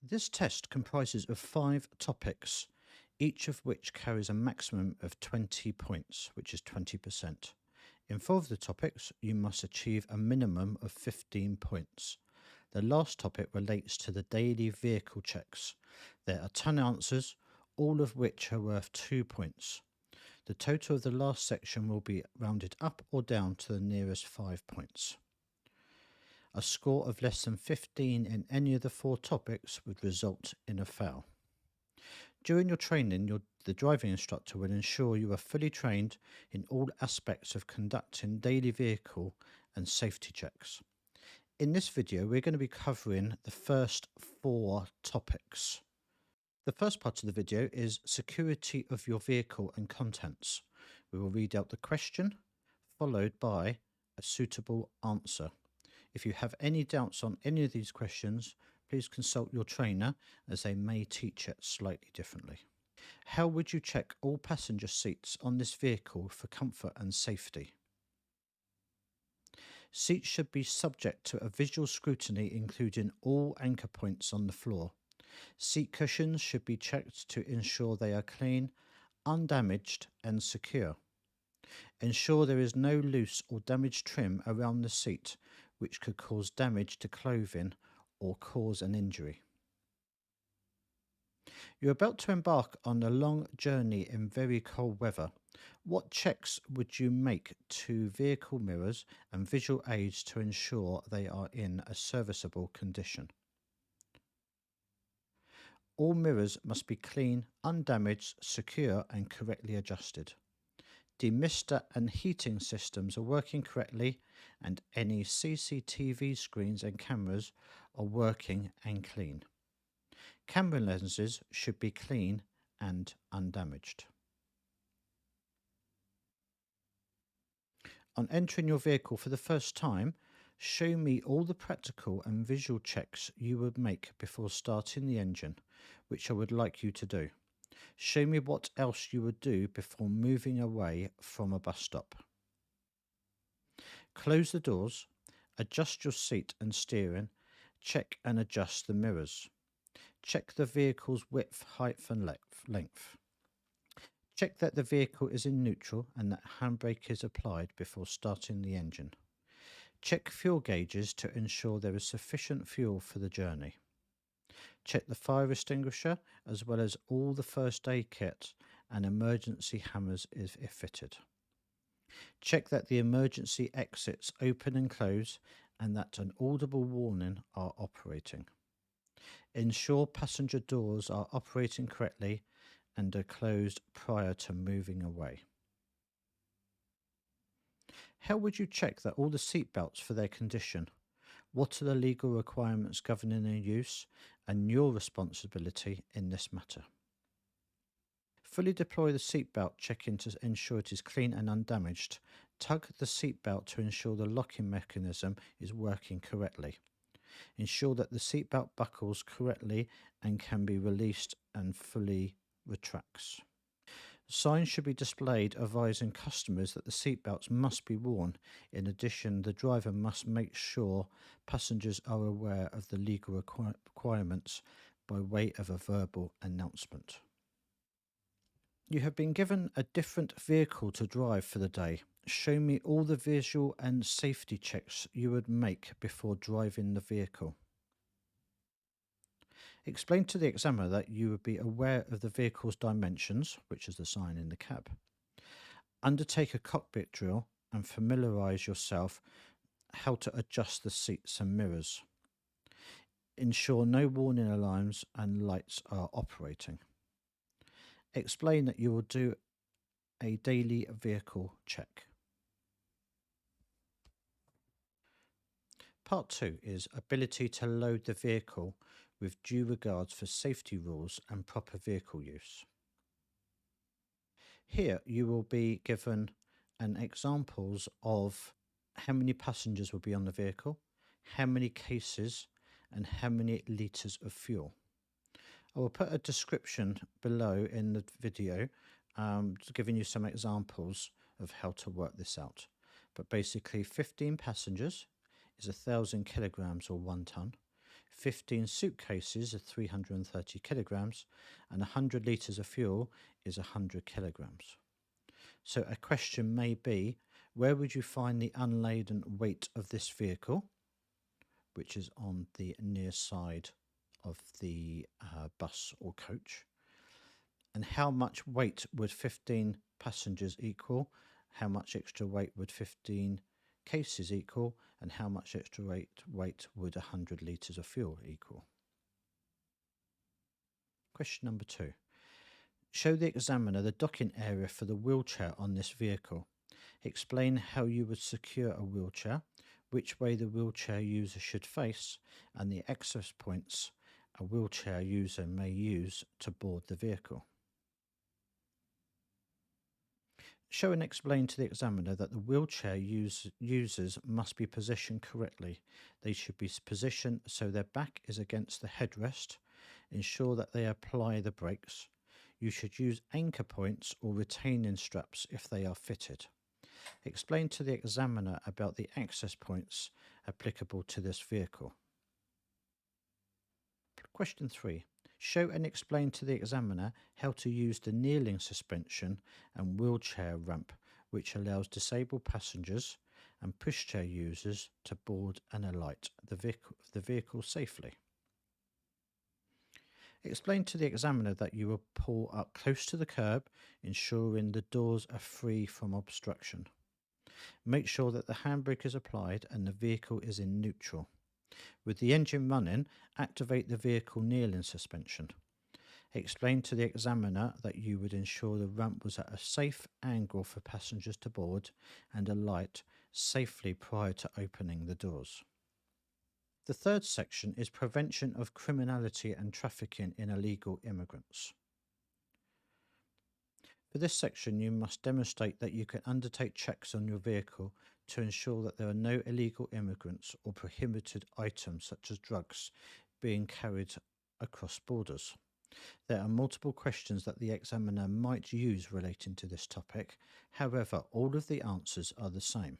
This test comprises of 5 topics, each of which carries a maximum of 20 points, which is 20%. In 4 of the topics, you must achieve a minimum of 15 points. The last topic relates to the daily vehicle checks. There are 10 answers, all of which are worth 2 points. The total of the last section will be rounded up or down to the nearest 5 points. A score of less than 15 in any of the 4 topics would result in a foul. During your training, the driving instructor will ensure you are fully trained in all aspects of conducting daily vehicle and safety checks. In this video, we're going to be covering the first 4 topics. The first part of the video is security of your vehicle and contents. We will read out the question, followed by a suitable answer. If you have any doubts on any of these questions, please consult your trainer as they may teach it slightly differently. How would you check all passenger seats on this vehicle for comfort and safety? Seats should be subject to a visual scrutiny including all anchor points on the floor. Seat cushions should be checked to ensure they are clean, undamaged and secure. Ensure there is no loose or damaged trim around the seat which could cause damage to clothing or cause an injury. You're about to embark on a long journey in very cold weather. What checks would you make to vehicle mirrors and visual aids to ensure they are in a serviceable condition? All mirrors must be clean, undamaged, secure and correctly adjusted. Demister and heating systems are working correctly and any CCTV screens and cameras are working and clean. Camera lenses should be clean and undamaged. On entering your vehicle for the first time, show me all the practical and visual checks you would make before starting the engine, which I would like you to do. Show me what else you would do before moving away from a bus stop. Close the doors, adjust your seat and steering, check and adjust the mirrors. Check the vehicle's width, height and length. Check that the vehicle is in neutral and that handbrake is applied before starting the engine. Check fuel gauges to ensure there is sufficient fuel for the journey. Check the fire extinguisher as well as all the first aid kit and emergency hammers if fitted. Check that the emergency exits open and close and that an audible warning are operating. Ensure passenger doors are operating correctly and are closed prior to moving away. How would you check that all the seatbelts for their condition? What are the legal requirements governing their use and your responsibility in this matter? Fully deploy the seatbelt checking to ensure it is clean and undamaged. Tug the seatbelt to ensure the locking mechanism is working correctly. Ensure that the seatbelt buckles correctly and can be released and fully retracts. Signs should be displayed advising customers that the seatbelts must be worn. In addition, the driver must make sure passengers are aware of the legal requirements by way of a verbal announcement. You have been given a different vehicle to drive for the day. Show me all the visual and safety checks you would make before driving the vehicle. Explain to the examiner that you would be aware of the vehicle's dimensions, which is the sign in the cab. Undertake a cockpit drill and familiarise yourself how to adjust the seats and mirrors. Ensure no warning alarms and lights are operating. Explain that you will do a daily vehicle check. Part 2 is ability to load the vehicle with due regards for safety rules and proper vehicle use. Here you will be given an examples of how many passengers will be on the vehicle, how many cases and how many litres of fuel. I will put a description below in the video giving you some examples of how to work this out. But basically 15 passengers is 1,000 kilograms or 1 tonne. 15 suitcases of 330 kilograms, and 100 litres of fuel is 100 kilograms. So a question may be, where would you find the unladen weight of this vehicle, which is on the near side of the bus or coach? And how much weight would 15 passengers equal? How much extra weight would 15 cases equal? And how much extra weight would 100 litres of fuel equal? Question number 2. Show the examiner the docking area for the wheelchair on this vehicle. Explain how you would secure a wheelchair, which way the wheelchair user should face, and the access points a wheelchair user may use to board the vehicle. Show and explain to the examiner that the wheelchair users must be positioned correctly. They should be positioned so their back is against the headrest. Ensure that they apply the brakes. You should use anchor points or retaining straps if they are fitted. Explain to the examiner about the access points applicable to this vehicle. Question 3. Show and explain to the examiner how to use the kneeling suspension and wheelchair ramp, which allows disabled passengers and pushchair users to board and alight the vehicle safely. Explain to the examiner that you will pull up close to the curb, ensuring the doors are free from obstruction. Make sure that the handbrake is applied and the vehicle is in neutral. With the engine running, activate the vehicle kneeling suspension. Explain to the examiner that you would ensure the ramp was at a safe angle for passengers to board and alight safely prior to opening the doors. The third section is prevention of criminality and trafficking in illegal immigrants. For this section, you must demonstrate that you can undertake checks on your vehicle to ensure that there are no illegal immigrants or prohibited items such as drugs being carried across borders. There are multiple questions that the examiner might use relating to this topic. However, all of the answers are the same.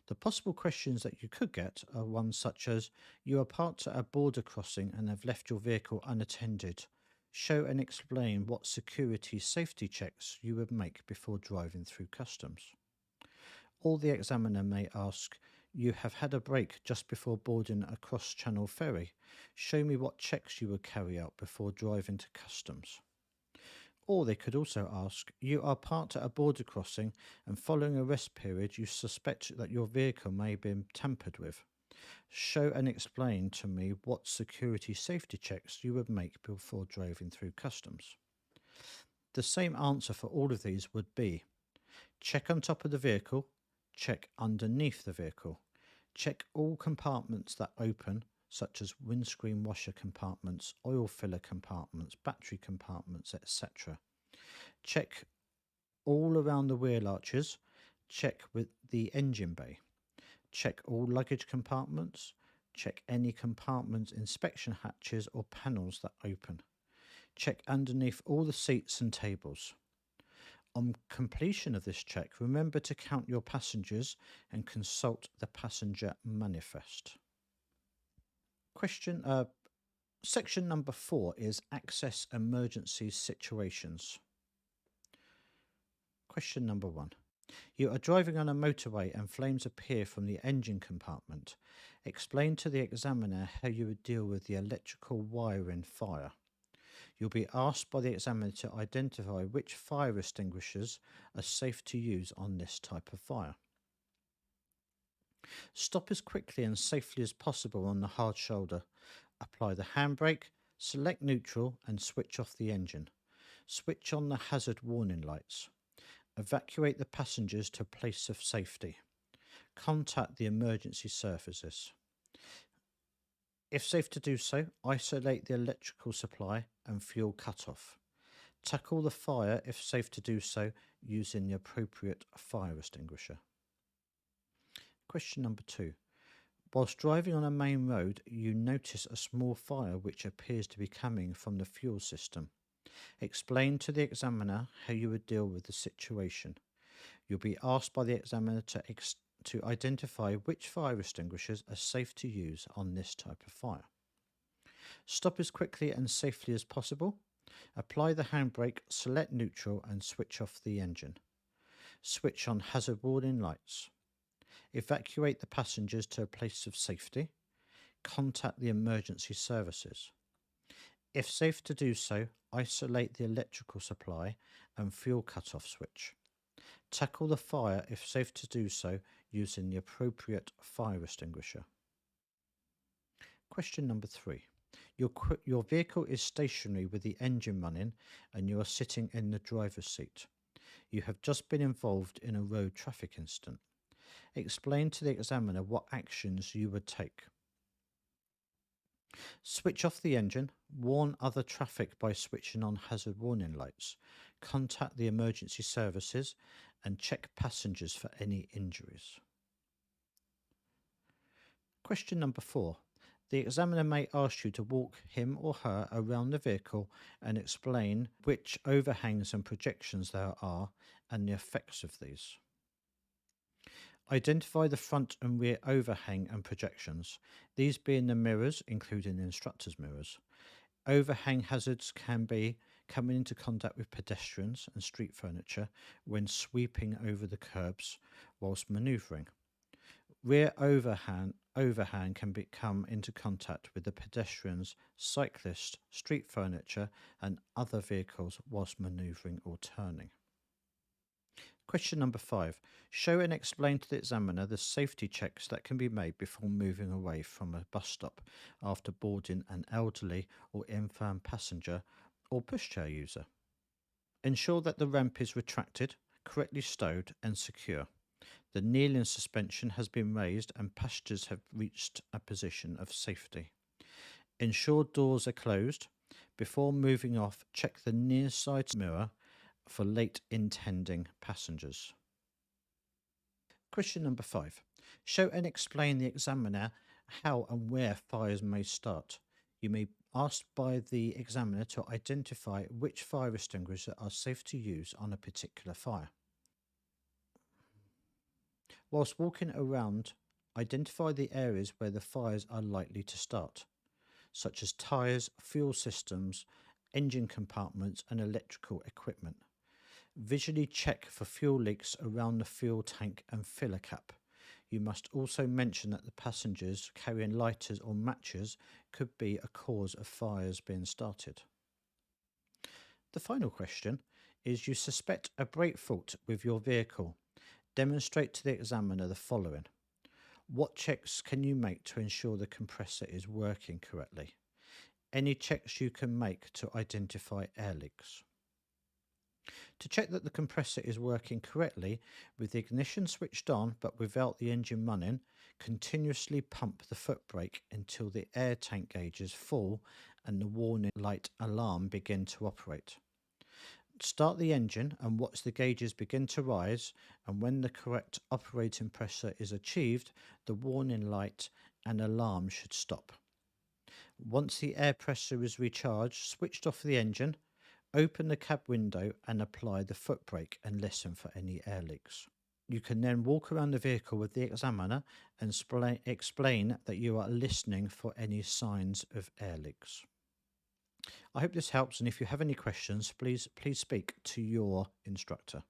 The possible questions that you could get are ones such as, you are parked at a border crossing and have left your vehicle unattended. Show and explain what security safety checks you would make before driving through customs. Or the examiner may ask, you have had a break just before boarding a cross-channel ferry. Show me what checks you would carry out before driving to customs. Or they could also ask, you are parked at a border crossing and following a rest period you suspect that your vehicle may have been tampered with. Show and explain to me what security safety checks you would make before driving through customs. The same answer for all of these would be, check on top of the vehicle, check underneath the vehicle, check all compartments that open, such as windscreen washer compartments, oil filler compartments, battery compartments, etc. Check all around the wheel arches, check with the engine bay. Check all luggage compartments, check any compartment inspection hatches or panels that open. Check underneath all the seats and tables. On completion of this check, remember to count your passengers and consult the passenger manifest. Section number 4 is access emergency situations. Question number 1. You are driving on a motorway and flames appear from the engine compartment. Explain to the examiner how you would deal with the electrical wiring fire. You'll be asked by the examiner to identify which fire extinguishers are safe to use on this type of fire. Stop as quickly and safely as possible on the hard shoulder. Apply the handbrake, select neutral and switch off the engine. Switch on the hazard warning lights. Evacuate the passengers to a place of safety. Contact the emergency services. If safe to do so, isolate the electrical supply and fuel cutoff. Tackle the fire if safe to do so using the appropriate fire extinguisher. Question number 2. Whilst driving on a main road, you notice a small fire which appears to be coming from the fuel system. Explain to the examiner how you would deal with the situation. You'll be asked by the examiner to to identify which fire extinguishers are safe to use on this type of fire. Stop as quickly and safely as possible. Apply the handbrake, select neutral and switch off the engine. Switch on hazard warning lights. Evacuate the passengers to a place of safety. Contact the emergency services. If safe to do so, isolate the electrical supply and fuel cut-off switch. Tackle the fire if safe to do so using the appropriate fire extinguisher. Question number 3. Your vehicle is stationary with the engine running and you are sitting in the driver's seat. You have just been involved in a road traffic incident. Explain to the examiner what actions you would take. Switch off the engine, warn other traffic by switching on hazard warning lights, contact the emergency services and check passengers for any injuries. Question number 4. The examiner may ask you to walk him or her around the vehicle and explain which overhangs and projections there are and the effects of these. Identify the front and rear overhang and projections, these being the mirrors, including the instructor's mirrors. Overhang hazards can be coming into contact with pedestrians and street furniture when sweeping over the curbs whilst manoeuvring. Rear overhang can come into contact with the pedestrians, cyclists, street furniture and other vehicles whilst manoeuvring or turning. Question number 5. Show and explain to the examiner the safety checks that can be made before moving away from a bus stop after boarding an elderly or infirm passenger or pushchair user. Ensure that the ramp is retracted, correctly stowed and secure. The kneeling suspension has been raised and passengers have reached a position of safety. Ensure doors are closed. Before moving off, check the near side mirror for late intending passengers. Question number 5. Show and explain the examiner how and where fires may start. You may be asked by the examiner to identify which fire extinguishers are safe to use on a particular fire. Whilst walking around, identify the areas where the fires are likely to start, such as tyres, fuel systems, engine compartments and electrical equipment. Visually check for fuel leaks around the fuel tank and filler cap. You must also mention that the passengers carrying lighters or matches could be a cause of fires being started. The final question is: you suspect a brake fault with your vehicle. Demonstrate to the examiner the following. What checks can you make to ensure the compressor is working correctly? Any checks you can make to identify air leaks? To check that the compressor is working correctly, with the ignition switched on but without the engine running, continuously pump the foot brake until the air tank gauges full and the warning light alarm begin to operate. Start the engine and watch the gauges begin to rise, and when the correct operating pressure is achieved, the warning light and alarm should stop. Once the air pressure is recharged, switch off the engine, open the cab window and apply the foot brake and listen for any air leaks. You can then walk around the vehicle with the examiner and explain that you are listening for any signs of air leaks. I hope this helps, and if you have any questions, please speak to your instructor.